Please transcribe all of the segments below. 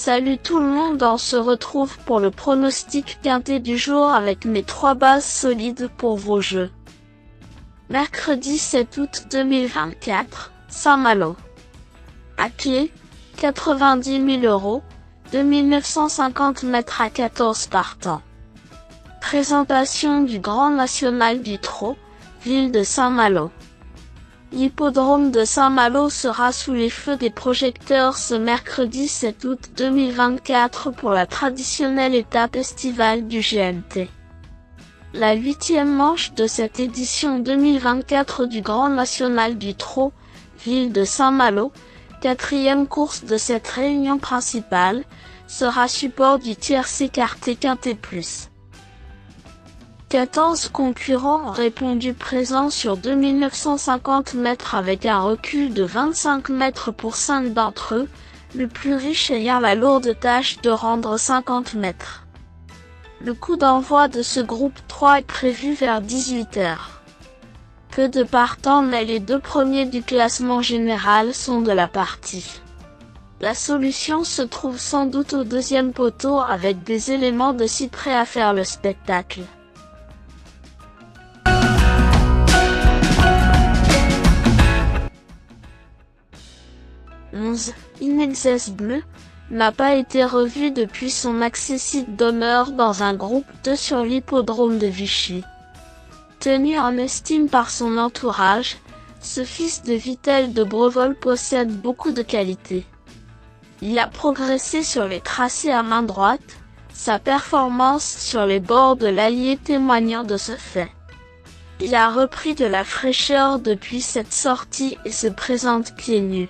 Salut tout le monde, on se retrouve pour le pronostic quintet du jour avec mes 3 bases solides pour vos jeux. Mercredi 7 août 2024, Saint-Malo. À pied, 90 000 €, 2950 mètres à 14 partants. Présentation du Grand National du Trot, ville de Saint-Malo. L'hippodrome de Saint-Malo sera sous les feux des projecteurs ce mercredi 7 août 2024 pour la traditionnelle étape estivale du GNT. La 8e manche de cette édition 2024 du Grand National du Trot, ville de Saint-Malo, 4e course de cette réunion principale, sera support du tiercé écarté quintet plus. 14 concurrents ont répondu présents sur 2950 mètres avec un recul de 25 mètres pour 5 d'entre eux, le plus riche ayant la lourde tâche de rendre 50 mètres. Le coup d'envoi de ce groupe 3 est prévu vers 18 h. Peu de partants mais les 2 premiers du classement général sont de la partie. La solution se trouve sans doute au 2e poteau avec des éléments de site prêts à faire le spectacle. Inexes Bleu n'a pas été revu depuis son accessible demeure dans un groupe 2 sur l'hippodrome de Vichy. Tenu en estime par son entourage, ce fils de Vittel de Brevol possède beaucoup de qualités. Il a progressé sur les tracés à main droite, sa performance sur les bords de l'Allier témoignant de ce fait. Il a repris de la fraîcheur depuis cette sortie et se présente pieds nus.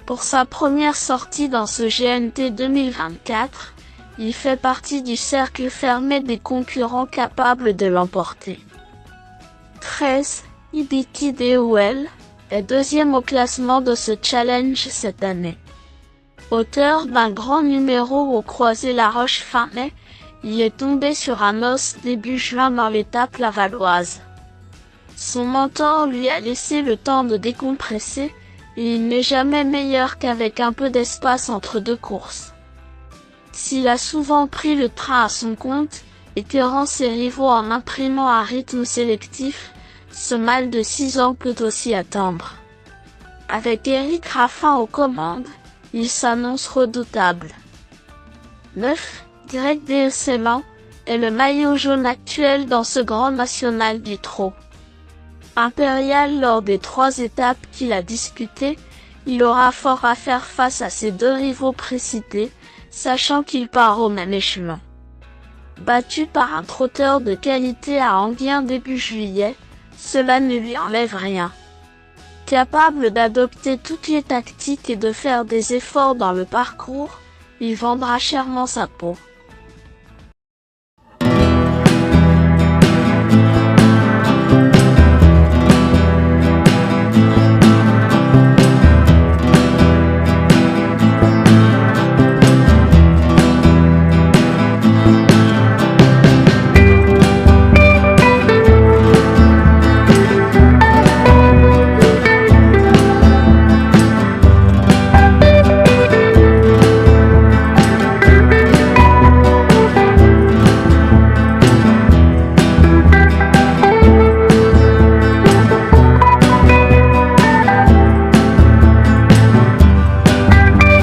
Pour sa première sortie dans ce GNT 2024, il fait partie du cercle fermé des concurrents capables de l'emporter. 13, Ibiki DOL, est 2e au classement de ce challenge cette année. Auteur d'un grand numéro au croisé La Roche fin mai, il est tombé sur un os début juin dans l'étape lavalloise. Son mentor lui a laissé le temps de décompresser, et il n'est jamais meilleur qu'avec un peu d'espace entre 2 courses. S'il a souvent pris le train à son compte, écœurant ses rivaux en imprimant un rythme sélectif, ce mâle de 6 ans peut aussi attendre. Avec Éric Raffin aux commandes, il s'annonce redoutable. 9, Greg Deusselan, est le maillot jaune actuel dans ce Grand National du Trot. Impérial lors des 3 étapes qu'il a disputées, il aura fort à faire face à ses 2 rivaux précités, sachant qu'il part au même échelon. Battu par un trotteur de qualité à Enghien début juillet, cela ne lui enlève rien. Capable d'adopter toutes les tactiques et de faire des efforts dans le parcours, il vendra chèrement sa peau.